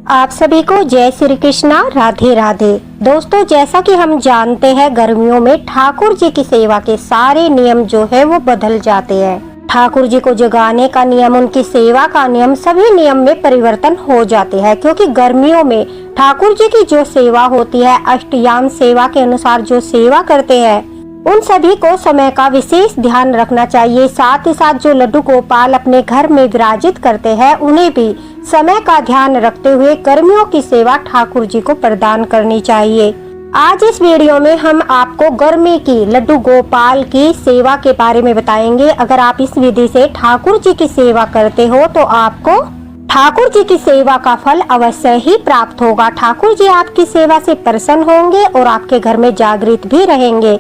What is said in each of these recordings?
आप सभी को जय श्री कृष्णा, राधे राधे। दोस्तों, जैसा कि हम जानते हैं, गर्मियों में ठाकुर जी की सेवा के सारे नियम जो है वो बदल जाते हैं। ठाकुर जी को जगाने का नियम, उनकी सेवा का नियम, सभी नियम में परिवर्तन हो जाते हैं, क्योंकि गर्मियों में ठाकुर जी की जो सेवा होती है, अष्टयाम सेवा के अनुसार जो सेवा करते हैं, उन सभी को समय का विशेष ध्यान रखना चाहिए। साथ ही साथ जो लड्डू गोपाल अपने घर में विराजित करते हैं, उन्हें भी समय का ध्यान रखते हुए गर्मियों की सेवा ठाकुर जी को प्रदान करनी चाहिए। आज इस वीडियो में हम आपको गर्मी की लड्डू गोपाल की सेवा के बारे में बताएंगे। अगर आप इस विधि से ठाकुर जी की सेवा करते हो तो आपको ठाकुर जी की सेवा का फल अवश्य ही प्राप्त होगा। ठाकुर जी आपकी सेवा से प्रसन्न होंगे और आपके घर में जागृत भी रहेंगे।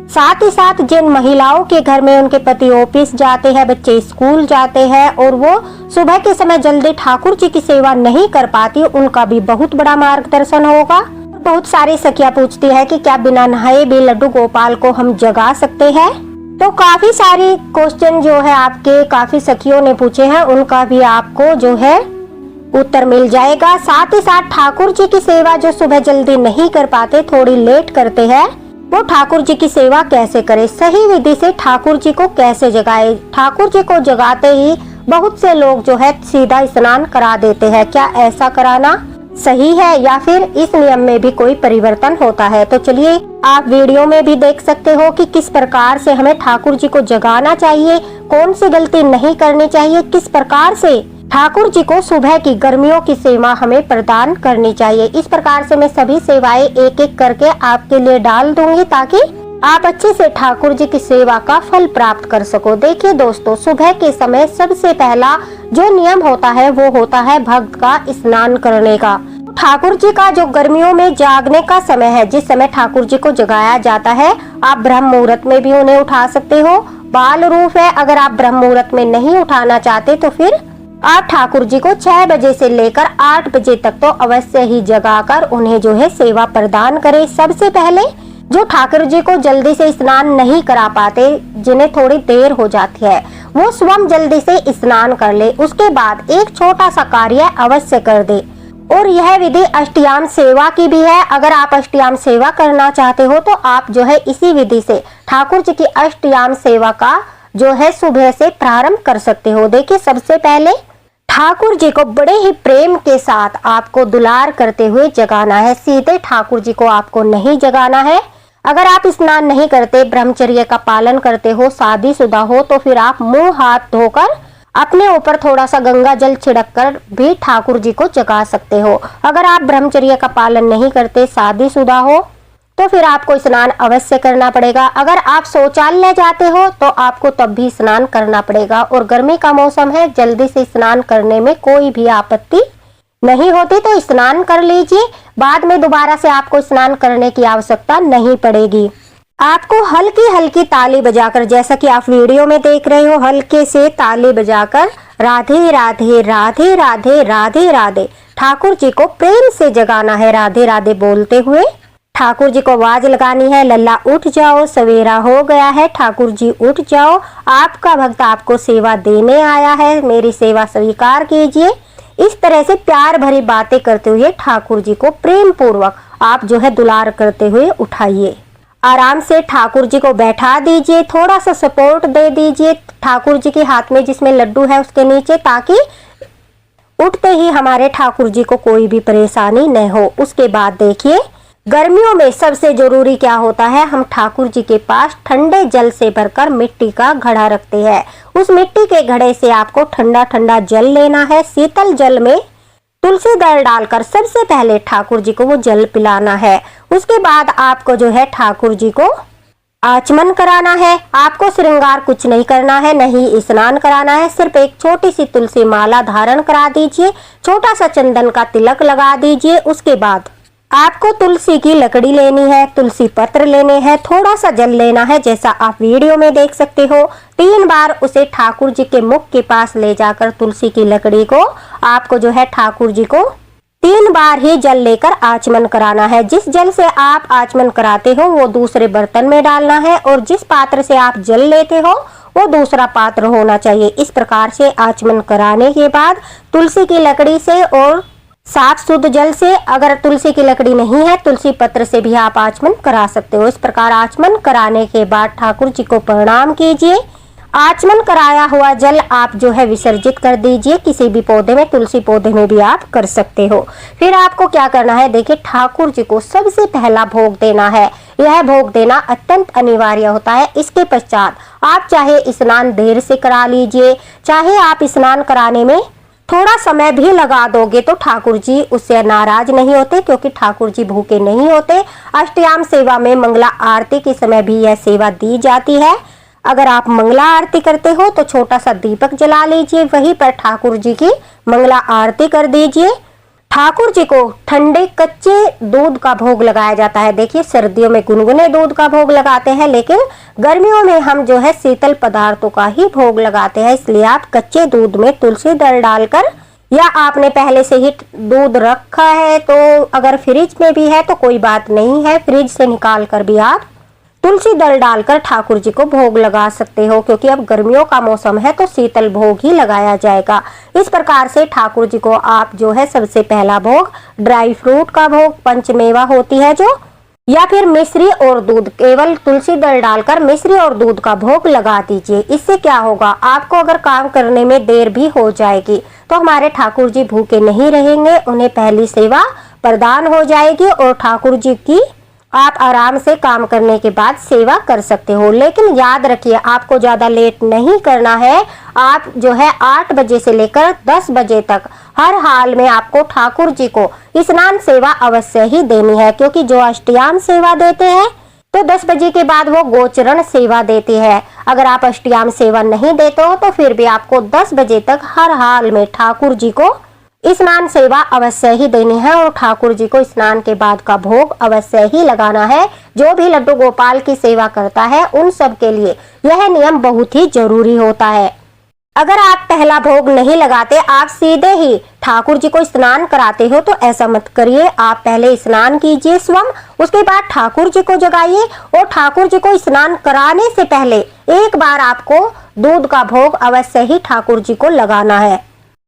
साथ ही साथ जिन महिलाओं के घर में उनके पति ऑफिस जाते हैं, बच्चे स्कूल जाते हैं और वो सुबह के समय जल्दी ठाकुर जी की सेवा नहीं कर पाती, उनका भी बहुत बड़ा मार्गदर्शन होगा। बहुत सारी सखियां पूछती है कि क्या बिना नहाए भी लड्डू गोपाल को हम जगा सकते हैं? तो काफी सारी क्वेश्चन जो है आपके काफी सखियों ने पूछे हैं, उनका भी आपको जो है उत्तर मिल जाएगा। साथ ही साथ ठाकुर जी की सेवा जो सुबह जल्दी नहीं कर पाते, थोड़ी लेट करते हैं, वो ठाकुर जी की सेवा कैसे करे, सही विधि से ठाकुर जी को कैसे जगाए। ठाकुर जी को जगाते ही बहुत से लोग जो है सीधा स्नान करा देते हैं। क्या ऐसा कराना सही है या फिर इस नियम में भी कोई परिवर्तन होता है? तो चलिए, आप वीडियो में भी देख सकते हो कि किस प्रकार से हमें ठाकुर जी को जगाना चाहिए, कौन सी गलती नहीं करनी चाहिए, किस प्रकार से ठाकुर जी को सुबह की गर्मियों की सेवा हमें प्रदान करनी चाहिए। इस प्रकार से मैं सभी सेवाएं एक एक करके आपके लिए डाल दूंगी, ताकि आप अच्छे से ठाकुर जी की सेवा का फल प्राप्त कर सको। देखिए दोस्तों, सुबह के समय सबसे पहला जो नियम होता है वो होता है भक्त का स्नान करने का। ठाकुर जी का जो गर्मियों में जागने का समय है, जिस समय ठाकुर जी को जगाया जाता है, आप ब्रह्म मुहूर्त में भी उन्हें उठा सकते हो। बाल रूप है, अगर आप ब्रह्म मुहूर्त में नहीं उठाना चाहते तो फिर आप ठाकुर जी को 6 बजे से लेकर 8 बजे तक तो अवश्य ही जगाकर उन्हें जो है सेवा प्रदान करें। सबसे पहले जो ठाकुर जी को जल्दी से स्नान नहीं करा पाते, जिन्हें थोड़ी देर हो जाती है, वो स्वयं जल्दी से स्नान कर ले। उसके बाद एक छोटा सा कार्य अवश्य कर दे, और यह विधि अष्टयाम सेवा की भी है। अगर आप अष्टयाम सेवा करना चाहते हो तो आप जो है इसी विधि से ठाकुर जी की अष्टयाम सेवा का जो है सुबह से प्रारंभ कर सकते हो। देखिए, सबसे पहले ठाकुर जी को बड़े ही प्रेम के साथ आपको दुलार करते हुए जगाना है। सीधे ठाकुर जी को आपको नहीं जगाना है। अगर आप स्नान नहीं करते, ब्रह्मचर्य का पालन करते हो, शादीशुदा हो, तो फिर आप मुंह हाथ धोकर अपने ऊपर थोड़ा सा गंगा जल छिड़क कर भी ठाकुर जी को जगा सकते हो। अगर आप ब्रह्मचर्य का पालन नहीं करते, शादीशुदा हो, तो फिर आपको स्नान अवश्य करना पड़ेगा। अगर आप शौचालय जाते हो तो आपको तब भी स्नान करना पड़ेगा। और गर्मी का मौसम है, जल्दी से स्नान करने में कोई भी आपत्ति नहीं होती, तो स्नान कर लीजिए। बाद में दोबारा से आपको स्नान करने की आवश्यकता नहीं पड़ेगी। आपको हल्की हल्की ताली बजाकर, जैसा कि आप वीडियो में देख रहे हो, हल्के से ताली बजाकर राधे राधे राधे राधे राधे राधे ठाकुर जी को प्रेम से जगाना है। राधे राधे बोलते हुए ठाकुर जी को आवाज लगानी है, लल्ला उठ जाओ, सवेरा हो गया है, ठाकुर जी उठ जाओ, आपका भक्त आपको सेवा देने आया है, मेरी सेवा स्वीकार कीजिए। इस तरह से प्यार भरी बातें करते हुए ठाकुर जी को प्रेम पूर्वक आप जो है दुलार करते हुए उठाइए। आराम से ठाकुर जी को बैठा दीजिए, थोड़ा सा सपोर्ट दे दीजिए ठाकुर जी के हाथ में जिसमें लड्डू है उसके नीचे, ताकि उठते ही हमारे ठाकुर जी को कोई भी परेशानी न हो। उसके बाद देखिए, गर्मियों में सबसे जरूरी क्या होता है, हम ठाकुर जी के पास ठंडे जल से भरकर मिट्टी का घड़ा रखते हैं। उस मिट्टी के घड़े से आपको ठंडा ठंडा जल लेना है। शीतल जल में तुलसी दल डालकर सबसे पहले ठाकुर जी को वो जल पिलाना है। उसके बाद आपको जो है ठाकुर जी को आचमन कराना है। आपको श्रृंगार कुछ नहीं करना है, नहीं स्नान कराना है। सिर्फ एक छोटी सी तुलसी माला धारण करा दीजिए, छोटा सा चंदन का तिलक लगा दीजिए। उसके बाद आपको तुलसी की लकड़ी लेनी है, तुलसी पत्र लेने हैं, थोड़ा सा जल लेना है, जैसा आप वीडियो में देख सकते हो। 3 बार उसे ठाकुर जी के मुख के पास ले जाकर तुलसी की लकड़ी को आपको जो है ठाकुर जी को 3 बार ही जल लेकर आचमन कराना है। जिस जल से आप आचमन कराते हो वो दूसरे बर्तन में डालना है, और जिस पात्र से आप जल लेते हो वो दूसरा पात्र होना चाहिए। इस प्रकार से आचमन कराने के बाद तुलसी की लकड़ी से और साफ शुद्ध जल से, अगर तुलसी की लकड़ी नहीं है तुलसी पत्र से भी आप आचमन करा सकते हो। इस प्रकार आचमन कराने के बाद ठाकुर जी को प्रणाम कीजिए। आचमन कराया हुआ जल आप जो है विसर्जित कर दीजिए किसी भी पौधे में, तुलसी पौधे में भी आप कर सकते हो। फिर आपको क्या करना है, देखिए ठाकुर जी को सबसे पहला भोग देना है। यह भोग देना अत्यंत अनिवार्य होता है। इसके पश्चात आप चाहे स्नान देर से करा लीजिए, चाहे आप स्नान कराने में थोड़ा समय भी लगा दोगे तो ठाकुर जी उससे नाराज नहीं होते, क्योंकि ठाकुर जी भूखे नहीं होते। अष्टयाम सेवा में मंगला आरती के समय भी यह सेवा दी जाती है। अगर आप मंगला आरती करते हो तो छोटा सा दीपक जला लीजिए, वहीं पर ठाकुर जी की मंगला आरती कर दीजिए। ठाकुर जी को ठंडे कच्चे दूध का भोग लगाया जाता है। देखिए सर्दियों में गुनगुने दूध का भोग लगाते हैं, लेकिन गर्मियों में हम जो है शीतल पदार्थों का ही भोग लगाते हैं। इसलिए आप कच्चे दूध में तुलसी दल डालकर, या आपने पहले से ही दूध रखा है तो अगर फ्रिज में भी है तो कोई बात नहीं है, फ्रिज से निकाल कर भी आप तुलसी दल डालकर ठाकुर जी को भोग लगा सकते हो, क्योंकि अब गर्मियों का मौसम है तो शीतल भोग ही लगाया जाएगा। इस प्रकार से ठाकुर जी को आप जो है सबसे पहला भोग ड्राई फ्रूट का भोग, पंचमेवा होती है जो, या फिर मिश्री और दूध, केवल तुलसी दल डालकर मिश्री और दूध का भोग लगा दीजिए। इससे क्या होगा, आपको अगर काम करने में देर भी हो जाएगी तो हमारे ठाकुर जी भूखे नहीं रहेंगे, उन्हें पहली सेवा प्रदान हो जाएगी और ठाकुर जी की आप आराम से काम करने के बाद सेवा कर सकते हो। लेकिन याद रखिए आपको ज्यादा लेट नहीं करना है। आप जो है 8 बजे से लेकर 10 बजे तक हर हाल में आपको ठाकुर जी को स्नान सेवा अवश्य ही देनी है, क्योंकि जो अष्टयाम सेवा देते हैं तो 10 बजे के बाद वो गोचरण सेवा देते हैं। अगर आप अष्टयाम सेवा नहीं देते हो तो फिर भी आपको 10 बजे तक हर हाल में ठाकुर जी को स्नान सेवा अवश्य ही देनी है और ठाकुर जी को स्नान के बाद का भोग अवश्य ही लगाना है। जो भी लड्डू गोपाल की सेवा करता है उन सब के लिए यह नियम बहुत ही जरूरी होता है। अगर आप पहला भोग नहीं लगाते, आप सीधे ही ठाकुर जी को स्नान कराते हो तो ऐसा मत करिए। आप पहले स्नान कीजिए स्वयं, उसके बाद ठाकुर जी को जगाइए और ठाकुर जी को स्नान कराने से पहले एक बार आपको दूध का भोग अवश्य ही ठाकुर जी को लगाना है।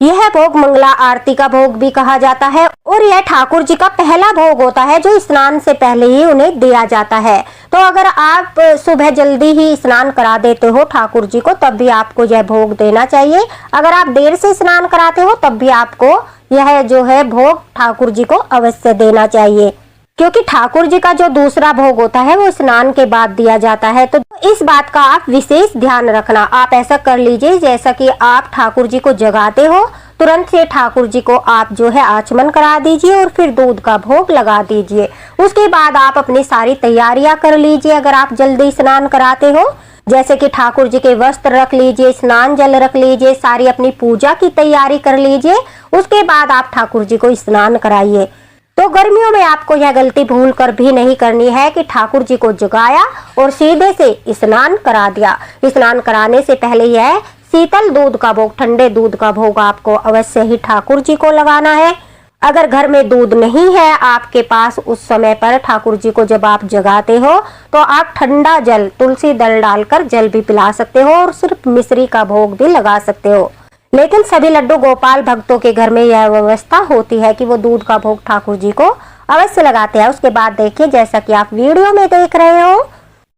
यह भोग मंगला आरती का भोग भी कहा जाता है और यह ठाकुर जी का पहला भोग होता है जो स्नान से पहले ही उन्हें दिया जाता है। तो अगर आप सुबह जल्दी ही स्नान करा देते हो ठाकुर जी को तब भी आपको यह भोग देना चाहिए। अगर आप देर से स्नान कराते हो तब भी आपको यह जो है भोग ठाकुर जी को अवश्य देना चाहिए, क्योंकि ठाकुर जी का जो दूसरा भोग होता है वो स्नान के बाद दिया जाता है। तो इस बात का आप विशेष ध्यान रखना। आप ऐसा कर लीजिए जैसा कि आप ठाकुर जी को जगाते हो तुरंत से ठाकुर जी को आप जो है आचमन करा दीजिए और फिर दूध का भोग लगा दीजिए। उसके बाद आप अपनी सारी तैयारियां कर लीजिए। अगर आप जल्दी स्नान कराते हो, जैसे कि ठाकुर जी के वस्त्र रख लीजिए, स्नान जल रख लीजिए, सारी अपनी पूजा की तैयारी कर लीजिए। उसके बाद आप ठाकुर जी को स्नान कराइए। तो गर्मियों में आपको यह गलती भूल कर भी नहीं करनी है कि ठाकुर जी को जगाया और सीधे से स्नान करा दिया। स्नान कराने से पहले यह शीतल दूध का भोग, ठंडे दूध का भोग आपको अवश्य ही ठाकुर जी को लगाना है। अगर घर में दूध नहीं है आपके पास उस समय पर ठाकुर जी को जब आप जगाते हो तो आप ठंडा जल, तुलसी दल डालकर जल भी पिला सकते हो और सिर्फ मिश्री का भोग भी लगा सकते हो। लेकिन सभी लड्डू गोपाल भक्तों के घर में यह व्यवस्था होती है कि वो दूध का भोग ठाकुर जी को अवश्य लगाते हैं। उसके बाद देखिए जैसा कि आप वीडियो में देख रहे हो,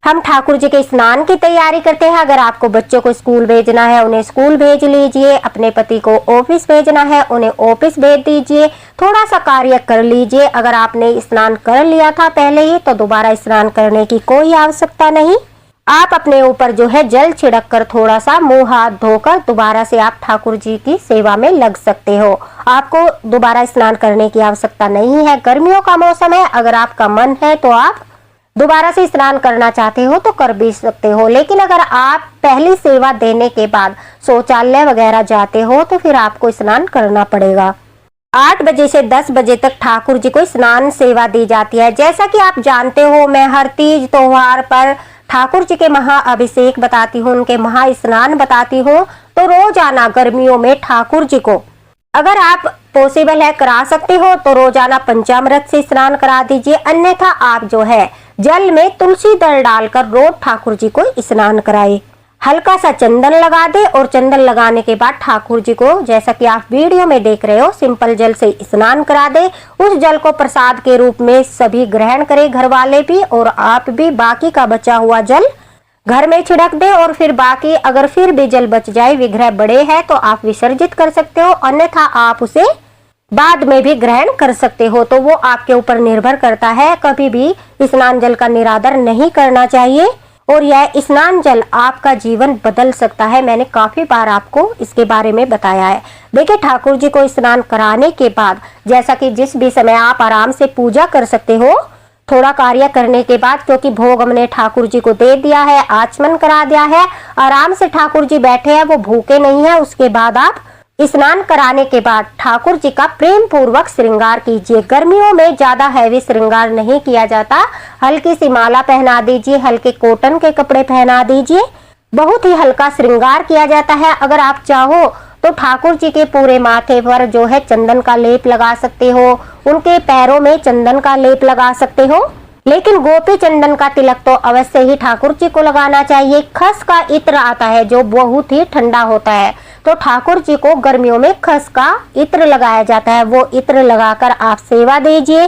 हम ठाकुर जी के स्नान की तैयारी करते हैं। अगर आपको बच्चों को स्कूल भेजना है उन्हें स्कूल भेज लीजिए, अपने पति को ऑफिस भेजना है उन्हें ऑफिस भेज दीजिए, थोड़ा सा कार्य कर लीजिए। अगर आपने स्नान कर लिया था पहले ही तो दोबारा स्नान करने की कोई आवश्यकता नहीं। आप अपने ऊपर जो है जल छिड़क कर थोड़ा सा मुंह हाथ धोकर दोबारा से आप ठाकुर जी की सेवा में लग सकते हो। आपको दोबारा स्नान करने की आवश्यकता नहीं है। गर्मियों का मौसम है, अगर आपका मन है तो आप दोबारा से स्नान करना चाहते हो तो कर भी सकते हो। लेकिन अगर आप पहली सेवा देने के बाद शौचालय वगैरह जाते हो तो फिर आपको स्नान करना पड़ेगा। 8 बजे से 10 बजे तक ठाकुर जी को स्नान सेवा दी जाती है। जैसा कि आप जानते हो, मैं हर तीज त्योहार पर ठाकुर जी के महाअभिषेक बताती हूँ, उनके महास्नान बताती हूँ। तो रोजाना गर्मियों में ठाकुर जी को अगर आप पॉसिबल है करा सकते हो तो रोजाना पंचामृत से स्नान करा दीजिए, अन्यथा आप जो है जल में तुलसी दल डालकर रोज ठाकुर जी को स्नान कराए। हल्का सा चंदन लगा दे और चंदन लगाने के बाद ठाकुर जी को, जैसा कि आप वीडियो में देख रहे हो, सिंपल जल से स्नान करा दे। उस जल को प्रसाद के रूप में सभी ग्रहण करें, घर वाले भी और आप भी। बाकी का बचा हुआ जल घर में छिड़क दे और फिर बाकी अगर फिर भी जल बच जाए, विग्रह बड़े हैं तो आप विसर्जित कर सकते हो, अन्यथा आप उसे बाद में भी ग्रहण कर सकते हो। तो वो आपके ऊपर निर्भर करता है। कभी भी स्नान जल का निरादर नहीं करना चाहिए और यह स्नान जल आपका जीवन बदल सकता है। मैंने काफी बार आपको इसके बारे में बताया है। देखिए, ठाकुर जी को स्नान कराने के बाद, जैसा कि जिस भी समय आप आराम से पूजा कर सकते हो, थोड़ा कार्य करने के बाद, क्योंकि भोग हमने ठाकुर जी को दे दिया है, आचमन करा दिया है, आराम से ठाकुर जी बैठे हैं, वो भूखे नहीं है। उसके बाद आप स्नान कराने के बाद ठाकुर जी का प्रेम पूर्वक श्रृंगार कीजिए। गर्मियों में ज्यादा हैवी श्रृंगार नहीं किया जाता, हल्की सी माला पहना दीजिए, हल्के कॉटन के कपड़े पहना दीजिए, बहुत ही हल्का श्रृंगार किया जाता है। अगर आप चाहो तो ठाकुर जी के पूरे माथे पर जो है चंदन का लेप लगा सकते हो, उनके पैरों में चंदन का लेप लगा सकते हो, लेकिन गोपी चंदन का तिलक तो अवश्य ही ठाकुर जी को लगाना चाहिए। खस का इत्र आता है जो बहुत ही ठंडा होता है, तो ठाकुर जी को गर्मियों में खस का इत्र लगाया जाता है। वो इत्र लगाकर आप सेवा दीजिए,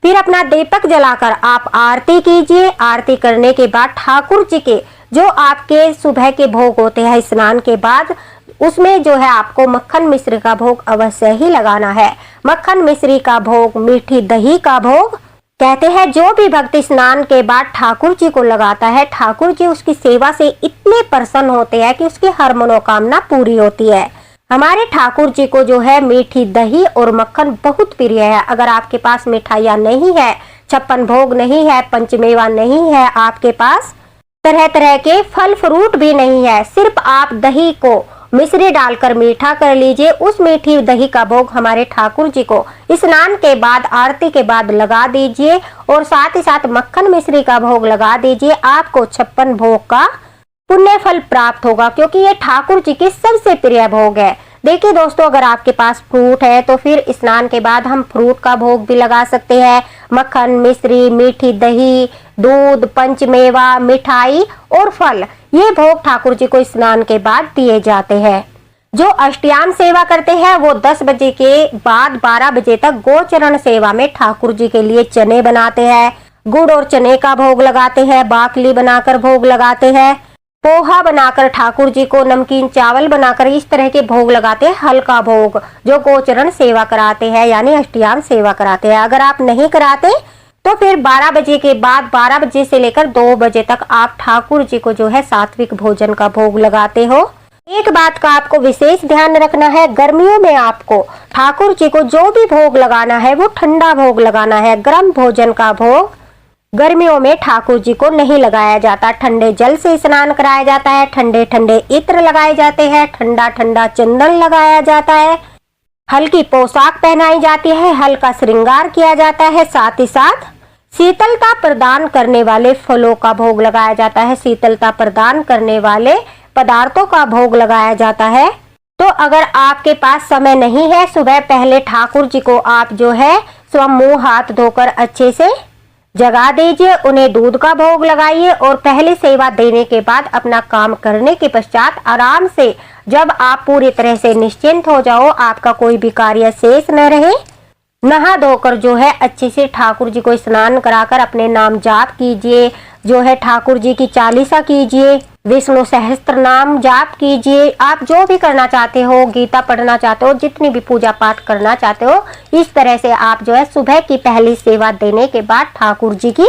फिर अपना दीपक जलाकर आप आरती कीजिए। आरती करने के बाद ठाकुर जी के जो आपके सुबह के भोग होते हैं स्नान के बाद, उसमें जो है आपको मक्खन मिश्री का भोग अवश्य ही लगाना है। मक्खन मिश्री का भोग, मीठी दही का भोग, कहते हैं जो भी भक्त स्नान के बाद ठाकुर जी को लगाता है, ठाकुर जी उसकी सेवा से इतने प्रसन्न होते हैं कि उसकी हर मनोकामना पूरी होती है। हमारे ठाकुर जी को जो है मीठी दही और मक्खन बहुत प्रिय है। अगर आपके पास मिठाइयाँ नहीं है, 56 भोग नहीं है, पंचमेवा नहीं है, आपके पास तरह तरह के फल फ्रूट भी नहीं है, सिर्फ आप दही को मिश्री डालकर मीठा कर लीजिए। उस मीठी दही का भोग हमारे ठाकुर जी को स्नान के बाद, आरती के बाद लगा दीजिए और साथ ही साथ मक्खन मिश्री का भोग लगा दीजिए। आपको 56 भोग का पुण्य फल प्राप्त होगा, क्योंकि ये ठाकुर जी की सबसे प्रिय भोग है। देखिए दोस्तों, अगर आपके पास फ्रूट है तो फिर स्नान के बाद हम फ्रूट का भोग भी लगा सकते हैं। मक्खन मिश्री, मीठी दही, दूध, पंचमेवा, मिठाई और फल, ये भोग ठाकुर जी को स्नान के बाद दिए जाते हैं। जो अष्टयाम सेवा करते हैं वो 10 बजे के बाद 12 बजे तक गोचरण सेवा में ठाकुर जी के लिए चने बनाते हैं, गुड़ और चने का भोग लगाते हैं, बाकली बनाकर भोग लगाते हैं, पोहा बनाकर ठाकुर जी को, नमकीन चावल बनाकर, इस तरह के भोग लगाते हैं। हल्का भोग जो गोचरण सेवा कराते हैं, यानी अष्टयाम सेवा कराते हैं। अगर आप नहीं कराते तो फिर 12 बजे के बाद 12 बजे से लेकर 2 बजे तक आप ठाकुर जी को जो है सात्विक भोजन का भोग लगाते हो। एक बात का आपको विशेष ध्यान रखना है, गर्मियों में आपको ठाकुर जी को जो भी भोग लगाना है वो ठंडा भोग लगाना है। गर्म भोजन का भोग गर्मियों में ठाकुर जी को नहीं लगाया जाता। ठंडे जल से स्नान कराया जाता है, ठंडे ठंडे इत्र लगाए जाते हैं, ठंडा ठंडा चंदन लगाया जाता है, हल्की पोशाक पहनाई जाती है, हल्का श्रृंगार किया जाता है, साथ ही साथ शीतलता प्रदान करने वाले फलों का भोग लगाया जाता है, शीतलता प्रदान करने वाले पदार्थों का भोग लगाया जाता है। तो अगर आपके पास समय नहीं है, सुबह पहले ठाकुर जी को आप जो है स्वयं मुंह हाथ धोकर अच्छे से जगा दीजिए, उन्हें दूध का भोग लगाइए और पहले सेवा देने के बाद अपना काम करने के पश्चात आराम से, जब आप पूरी तरह से निश्चिंत हो जाओ, आपका कोई भी कार्य शेष न रहे, नहा धोकर जो है अच्छे से ठाकुर जी को स्नान कराकर अपने नाम जाप कीजिए, जो है ठाकुर जी की चालीसा कीजिए, विष्णु सहस्त्र नाम जाप कीजिए। आप जो भी करना चाहते हो, गीता पढ़ना चाहते हो, जितनी भी पूजा पाठ करना चाहते हो, इस तरह से आप जो है सुबह की पहली सेवा देने के बाद ठाकुर जी की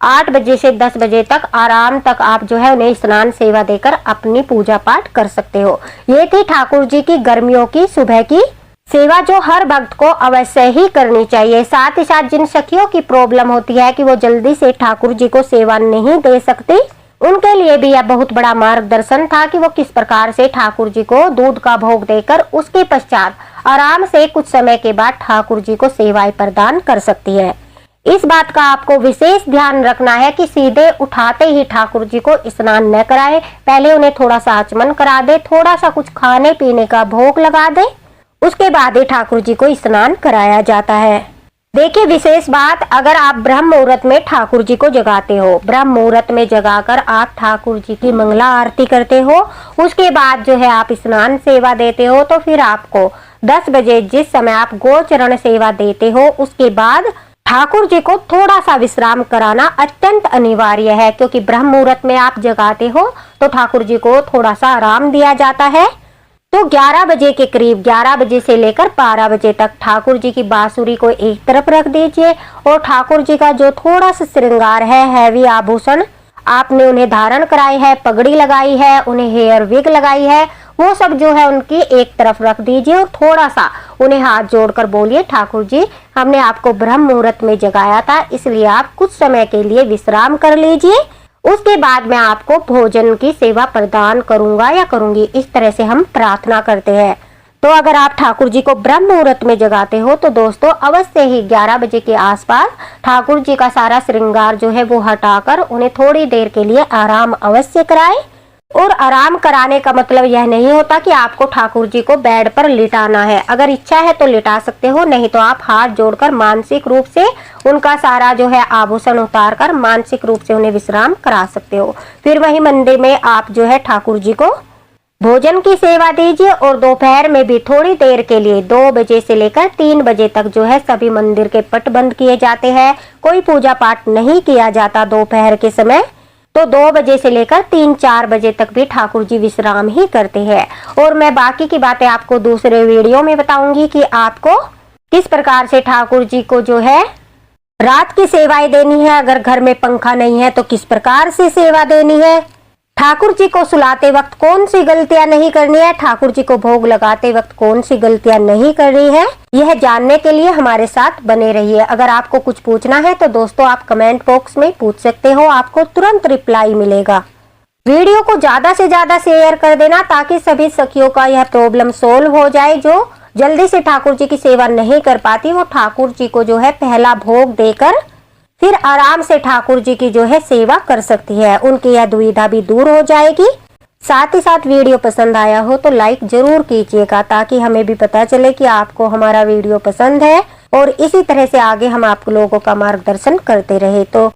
8 बजे से 10 बजे तक आराम तक आप जो है उन्हें स्नान सेवा देकर अपनी पूजा पाठ कर सकते हो। ये थी ठाकुर जी की गर्मियों की सुबह की सेवा, जो हर भक्त को अवश्य ही करनी चाहिए। साथ ही साथ जिन सखियों की प्रॉब्लम होती है कि वो जल्दी से ठाकुर जी को सेवा नहीं दे सकती, उनके लिए भी यह बहुत बड़ा मार्गदर्शन था कि वो किस प्रकार से ठाकुर जी को दूध का भोग देकर उसके पश्चात आराम से कुछ समय के बाद ठाकुर जी को सेवाएं प्रदान कर सकती है। इस बात का आपको विशेष ध्यान रखना है कि सीधे उठाते ही ठाकुर जी को स्नान न कराए, पहले उन्हें थोड़ा सा आचमन करा दे, थोड़ा सा कुछ खाने पीने का भोग लगा दे, उसके बाद ही ठाकुर जी को स्नान कराया जाता है। देखिए विशेष बात, अगर आप ब्रह्म मुहूर्त में ठाकुर जी को जगाते हो, ब्रह्म मुहूर्त में जगाकर आप ठाकुर जी की मंगला आरती करते हो, उसके बाद जो है आप स्नान सेवा देते हो, तो फिर आपको 10 बजे जिस समय आप गोचरण सेवा देते हो, उसके बाद ठाकुर जी को थोड़ा सा विश्राम कराना अत्यंत अनिवार्य है, क्योंकि ब्रह्म मुहूर्त में आप जगाते हो तो ठाकुर जी को थोड़ा सा आराम दिया जाता है। तो 11 बजे के करीब, 11 बजे से लेकर 12 बजे तक ठाकुर जी की बांसुरी को एक तरफ रख दीजिए और ठाकुर जी का जो थोड़ा सा श्रृंगार है, हैवी आभूषण आपने उन्हें धारण कराई है, पगड़ी लगाई है, उन्हें हेयर विग लगाई है, वो सब जो है उनकी एक तरफ रख दीजिए और थोड़ा सा उन्हें हाथ जोड़कर बोलिए, ठाकुर जी हमने आपको ब्रह्म मुहूर्त में जगाया था, इसलिए आप कुछ समय के लिए विश्राम कर लीजिए, उसके बाद मैं आपको भोजन की सेवा प्रदान करूंगा या करूंगी। इस तरह से हम प्रार्थना करते हैं। तो अगर आप ठाकुर जी को ब्रह्म मुहूर्त में जगाते हो तो दोस्तों अवश्य ही 11 बजे के आसपास ठाकुर जी का सारा श्रृंगार जो है वो हटाकर उन्हें थोड़ी देर के लिए आराम अवश्य कराएं। और आराम कराने का मतलब यह नहीं होता कि आपको ठाकुर जी को बेड पर लिटाना है। अगर इच्छा है तो लिटा सकते हो, नहीं तो आप हाथ जोड़कर मानसिक रूप से उनका सारा जो है आभूषण उतार कर मानसिक रूप से उन्हें विश्राम करा सकते हो। फिर वही मंदिर में आप जो है ठाकुर जी को भोजन की सेवा दीजिए और दोपहर में भी थोड़ी देर के लिए 2 बजे से लेकर 3 बजे तक जो है सभी मंदिर के पट बंद किए जाते हैं, कोई पूजा पाठ नहीं किया जाता दोपहर के समय। तो 2 बजे से लेकर 3-4 बजे तक भी ठाकुर जी विश्राम ही करते हैं। और मैं बाकी की बातें आपको दूसरे वीडियो में बताऊंगी कि आपको किस प्रकार से ठाकुर जी को जो है रात की सेवाएं देनी है। अगर घर में पंखा नहीं है तो किस प्रकार से सेवा देनी है, ठाकुर जी को सुलाते वक्त कौन सी गलतियां नहीं करनी है, ठाकुर जी को भोग लगाते वक्त कौन सी गलतियां नहीं करनी है, यह जानने के लिए हमारे साथ बने रहिए। अगर आपको कुछ पूछना है तो दोस्तों आप कमेंट बॉक्स में पूछ सकते हो, आपको तुरंत रिप्लाई मिलेगा। वीडियो को ज्यादा से ज्यादा शेयर कर देना ताकि सभी सखियों का यह प्रॉब्लम सोल्व हो जाए। जो जल्दी से ठाकुर जी की सेवा नहीं कर पाती वो ठाकुर जी को जो है पहला भोग देकर फिर आराम से ठाकुर जी की जो है सेवा कर सकती है, उनकी यह दुविधा भी दूर हो जाएगी। साथ ही साथ वीडियो पसंद आया हो तो लाइक जरूर कीजिएगा ताकि हमें भी पता चले कि आपको हमारा वीडियो पसंद है और इसी तरह से आगे हम आप लोगों का मार्गदर्शन करते रहे। तो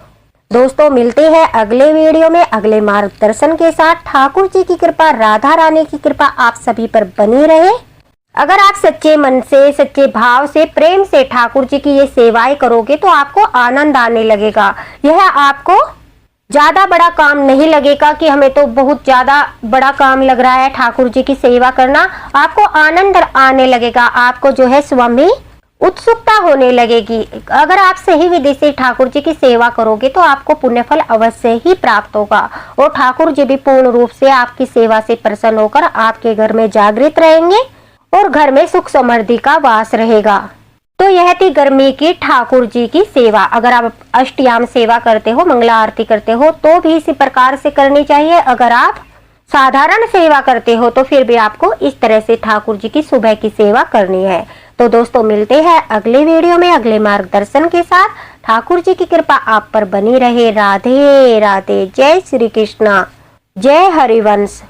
दोस्तों मिलते हैं अगले वीडियो में अगले मार्गदर्शन के साथ। ठाकुर जी की कृपा, राधा रानी की कृपा आप सभी पर बनी रहे। अगर आप सच्चे मन से, सच्चे भाव से, प्रेम से ठाकुर जी की ये सेवाएं करोगे तो आपको आनंद आने लगेगा। यह आपको ज्यादा बड़ा काम नहीं लगेगा कि हमें तो बहुत ज्यादा बड़ा काम लग रहा है ठाकुर जी की सेवा करना। आपको आनंद आने लगेगा, आपको जो है स्वयं ही उत्सुकता होने लगेगी। अगर आप सही विधि से ठाकुर जी की सेवा करोगे तो आपको पुण्यफल अवश्य ही प्राप्त होगा और ठाकुर जी भी पूर्ण रूप से आपकी सेवा से प्रसन्न होकर आपके घर में जागृत रहेंगे और घर में सुख समृद्धि का वास रहेगा। तो यह थी गर्मी की ठाकुर जी की सेवा। अगर आप अष्टयाम सेवा करते हो, मंगला आरती करते हो तो भी इसी प्रकार से करनी चाहिए। अगर आप साधारण सेवा करते हो तो फिर भी आपको इस तरह से ठाकुर जी की सुबह की सेवा करनी है। तो दोस्तों मिलते हैं अगले वीडियो में अगले मार्गदर्शन के साथ। ठाकुर जी की कृपा आप पर बनी रहे। राधे राधे। जय श्री कृष्णा, जय हरिवंश।